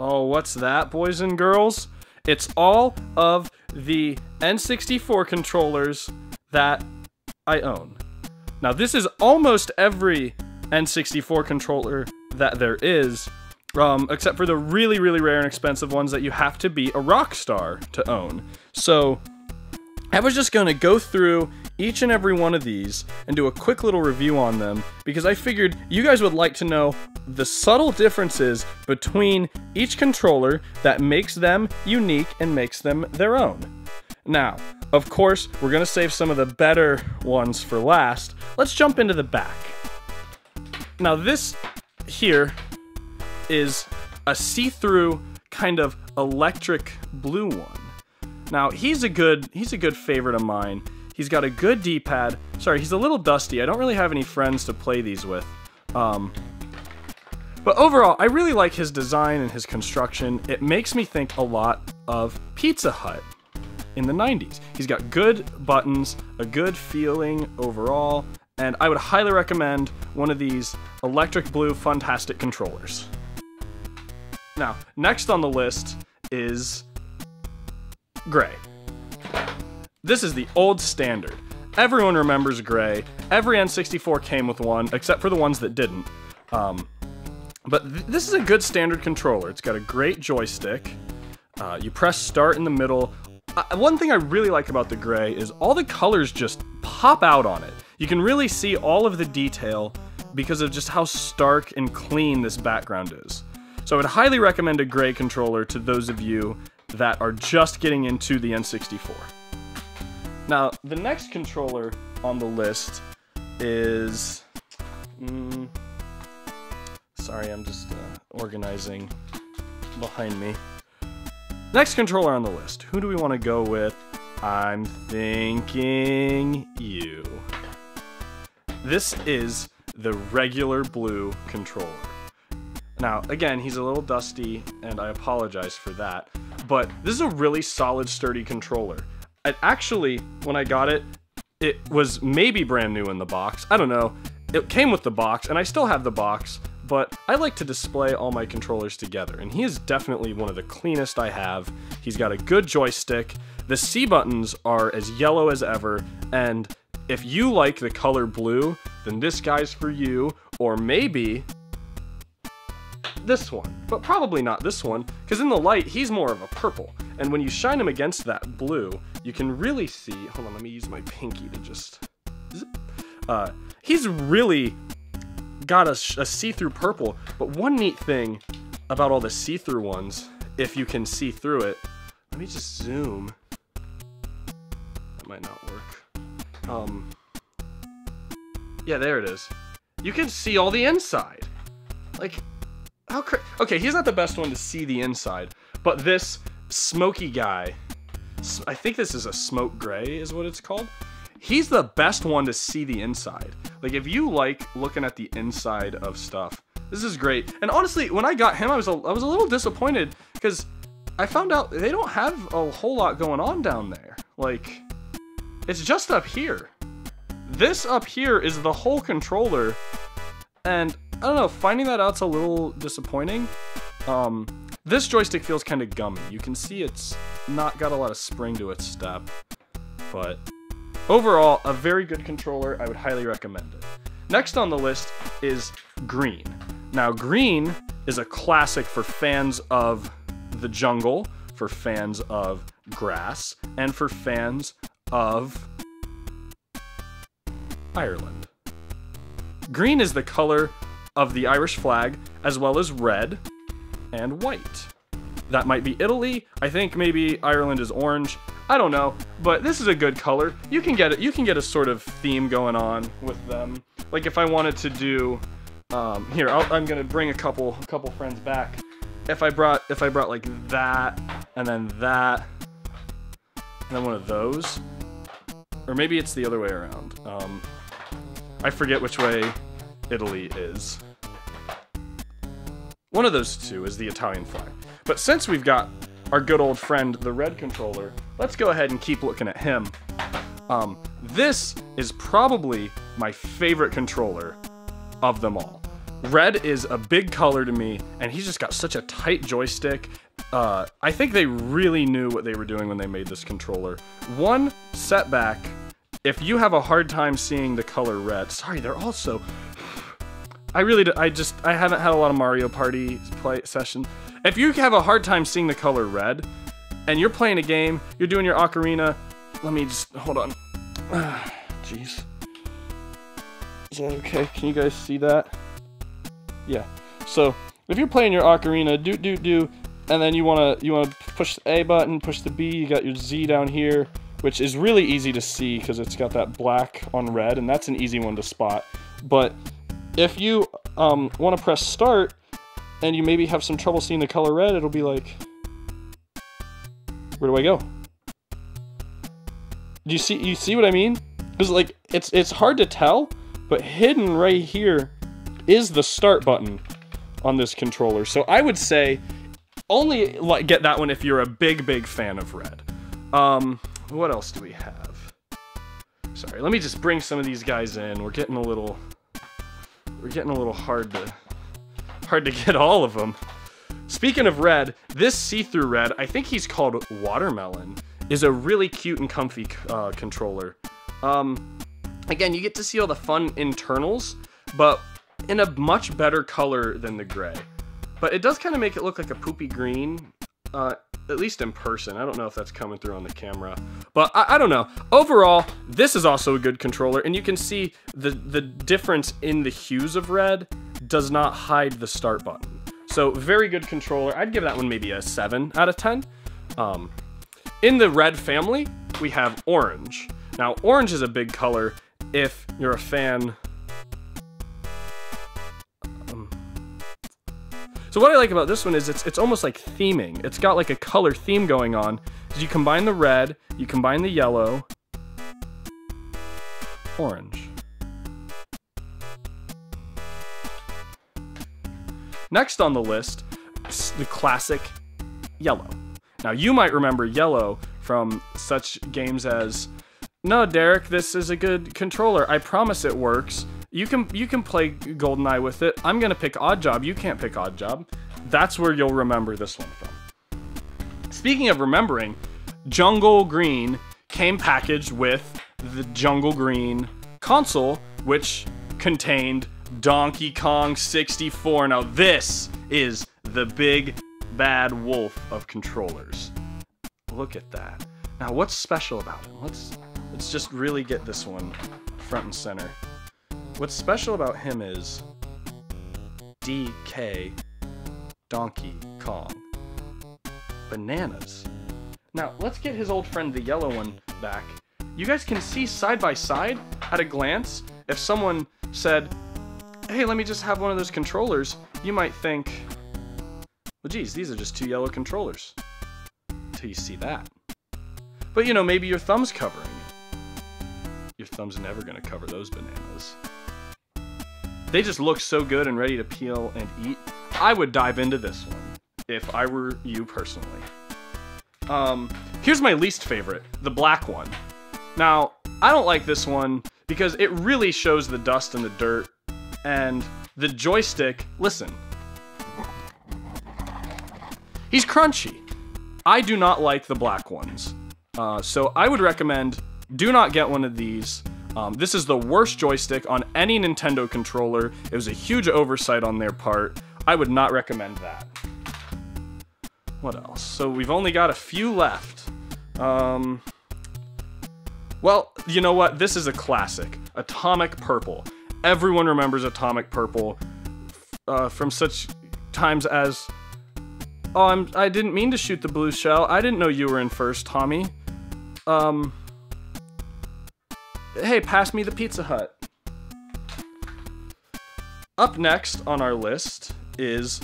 Oh, what's that, boys and girls? It's all of the N64 controllers that I own. Now, this is almost every N64 controller that there is, except for the really, really rare and expensive ones that you have to be a rock star to own. So, I was just gonna go through each and every one of these and do a quick little review on them because I figured you guys would like to know the subtle differences between each controller that makes them unique and makes them their own. Now, of course, we're gonna save some of the better ones for last. Let's jump into the back. Now this here is a see-through kind of electric blue one. Now he's a good favorite of mine. He's got a good D-pad. Sorry, he's a little dusty. I don't really have any friends to play these with. But overall, I really like his design and his construction. It makes me think a lot of Pizza Hut in the 90s. He's got good buttons, a good feeling overall, and I would highly recommend one of these electric blue Funtastic controllers. Now, next on the list is gray. This is the old standard. Everyone remembers gray. Every N64 came with one, except for the ones that didn't. But this is a good standard controller. It's got a great joystick. You press start in the middle. One thing I really like about the gray is all the colors just pop out on it. You can really see all of the detail because of just how stark and clean this background is. So I would highly recommend a gray controller to those of you that are just getting into the N64. Now, the next controller on the list is... sorry, I'm just organizing behind me. Next controller on the list. Who do we want to go with? I'm thinking you. This is the regular blue controller. Now, again, he's a little dusty, and I apologize for that, but this is a really solid, sturdy controller. Actually, when I got it, it was maybe brand new in the box. I don't know. It came with the box, and I still have the box, but I like to display all my controllers together, and he is definitely one of the cleanest I have. He's got a good joystick. The C buttons are as yellow as ever, and if you like the color blue, then this guy's for you, or maybe this one, but probably not this one, because in the light, he's more of a purple, and when you shine him against that blue, you can really see, hold on, let me use my pinky to just, zip. He's really got a see-through purple, but one neat thing about all the see-through ones, if you can see through it, let me just zoom, that might not work, yeah, there it is, you can see all the inside, like, how okay, he's not the best one to see the inside, but this Smoky guy, I think this is a smoke gray is what it's called. He's the best one to see the inside. Like if you like looking at the inside of stuff, this is great. And honestly, when I got him, I was a little disappointed because I found out they don't have a whole lot going on down there. Like it's just up here. This up here is the whole controller, and I don't know, finding that out's a little disappointing. This joystick feels kind of gummy. You can see it's not got a lot of spring to its step, but overall, a very good controller. I would highly recommend it. Next on the list is green. Now, green is a classic for fans of the jungle, for fans of grass, and for fans of Ireland. Green is the color of the Irish flag, as well as red and white. That might be Italy. I think maybe Ireland is orange. I don't know, but this is a good color. You can get it. You can get a sort of theme going on with them. Like if I wanted to do, here I'm gonna bring a couple friends back. If I brought like that and then that and then one of those, or maybe it's the other way around. I forget which way Italy is. One of those two is the Italian flag. But since we've got our good old friend, the red controller, let's go ahead and keep looking at him. This is probably my favorite controller of them all. red is a big color to me, and he's just got such a tight joystick. I think they really knew what they were doing when they made this controller. One setback, if you have a hard time seeing the color red, sorry, they're also, I haven't had a lot of Mario Party session. If you have a hard time seeing the color red, and you're playing a game, you're doing your ocarina, let me just, hold on. Jeez. Is that okay? Can you guys see that? Yeah. So, if you're playing your ocarina, and then you wanna push the A button, push the B, you got your Z down here, which is really easy to see because it's got that black on red, and that's an easy one to spot. But if you want to press start, and you maybe have some trouble seeing the color red, it'll be like, where do I go? Do you see what I mean? Because like it's hard to tell, but hidden right here is the start button on this controller. So I would say only get that one if you're a big fan of red. What else do we have? Sorry, let me just bring some of these guys in. We're getting a little hard to get all of them. Speaking of red, this see-through red, I think he's called Watermelon, is a really cute and comfy controller. Again, you get to see all the fun internals, but in a much better color than the gray. But it does kind of make it look like a poopy green, at least in person. I don't know if that's coming through on the camera, but I don't know. Overall, this is also a good controller, and you can see the difference in the hues of red does not hide the start button. So very good controller. I'd give that one maybe a 7 out of 10. In the red family, we have orange. Now, orange is a big color if you're a fan. So what I like about this one is it's almost like theming. It's got like a color theme going on. You combine the red, you combine the yellow, orange. Next on the list, the classic yellow. Now you might remember yellow from such games as, no, Derek, this is a good controller. I promise it works. You can play GoldenEye with it. I'm gonna pick Odd Job. You can't pick Odd Job. That's where you'll remember this one from. Speaking of remembering, Jungle Green came packaged with the Jungle Green console, which contained Donkey Kong 64. Now this is the big bad wolf of controllers. Look at that. Now what's special about him? Let's just really get this one front and center. What's special about him is DK Donkey Kong. Bananas. Now, let's get his old friend, the yellow one, back. You guys can see side by side, at a glance, if someone said, hey, let me just have one of those controllers, you might think, well, geez, these are just two yellow controllers. Until you see that. But, you know, maybe your thumb's covering it. Your thumb's never gonna cover those bananas. They just look so good and ready to peel and eat. I would dive into this one if I were you personally. Here's my least favorite, the black one. Now, I don't like this one because it really shows the dust and the dirt, and the joystick, listen. He's crunchy. I do not like the black ones. So I would recommend, do not get one of these. This is the worst joystick on any Nintendo controller. It was a huge oversight on their part. I would not recommend that. What else? So we've only got a few left. Well, you know what? This is a classic. Atomic Purple. Everyone remembers Atomic Purple from such times as, oh, I didn't mean to shoot the blue shell. I didn't know you were in first, Tommy. Hey, pass me the Pizza Hut. Up next on our list is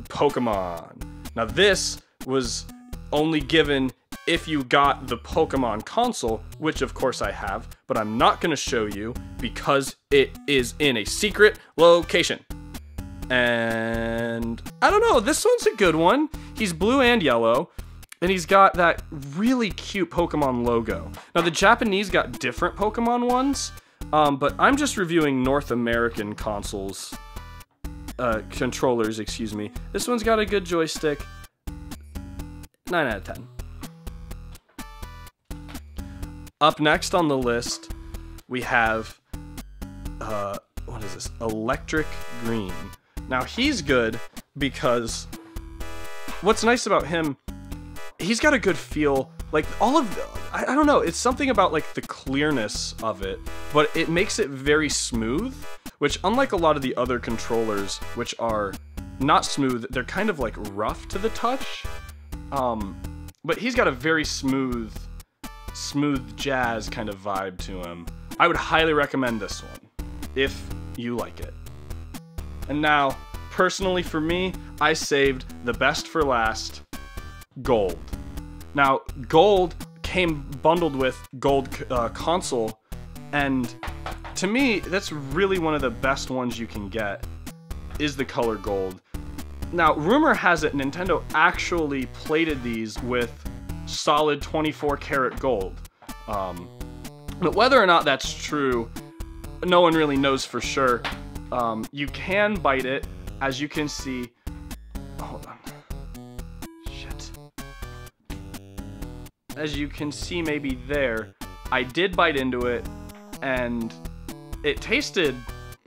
Pokemon. Now this was only given if you got the Pokemon console, which of course I have, but I'm not going to show you because it is in a secret location. And I don't know, this one's a good one. He's blue and yellow, and he's got that really cute Pokemon logo. Now the Japanese got different Pokemon ones, but I'm just reviewing North American consoles controllers, excuse me. This one's got a good joystick. 9 out of 10. Up next on the list, we have, what is this? Electric Green. Now, he's good because what's nice about him, he's got a good feel. Like, all of the, I don't know, it's something about, like, the clearness of it, but it makes it very smooth, which, unlike a lot of the other controllers, which are not smooth, they're kind of, like, rough to the touch. But he's got a very smooth jazz kind of vibe to him. I would highly recommend this one, if you like it. And now, personally for me, I saved the best for last, Gold. Now, Gold came bundled with Gold console, and to me, that's really one of the best ones you can get, is the color Gold. Now, rumor has it Nintendo actually plated these with solid 24 karat gold. But whether or not that's true, no one really knows for sure. You can bite it, as you can see. Hold on. Shit. As you can see maybe there, I did bite into it, and it tasted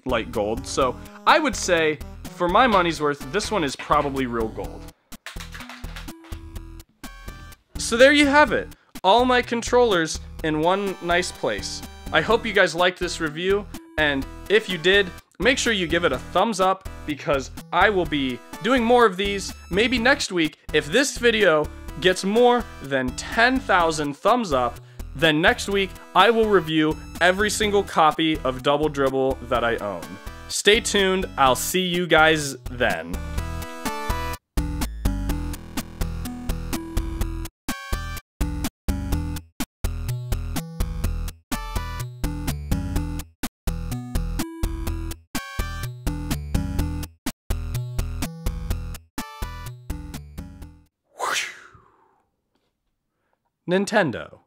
like gold. So I would say, for my money's worth, this one is probably real gold. So there you have it. All my controllers in one nice place. I hope you guys liked this review, and if you did, make sure you give it a thumbs up, because I will be doing more of these, maybe next week. If this video gets more than 10,000 thumbs up, then next week I will review every single copy of Double Dribble that I own. Stay tuned, I'll see you guys then. Nintendo.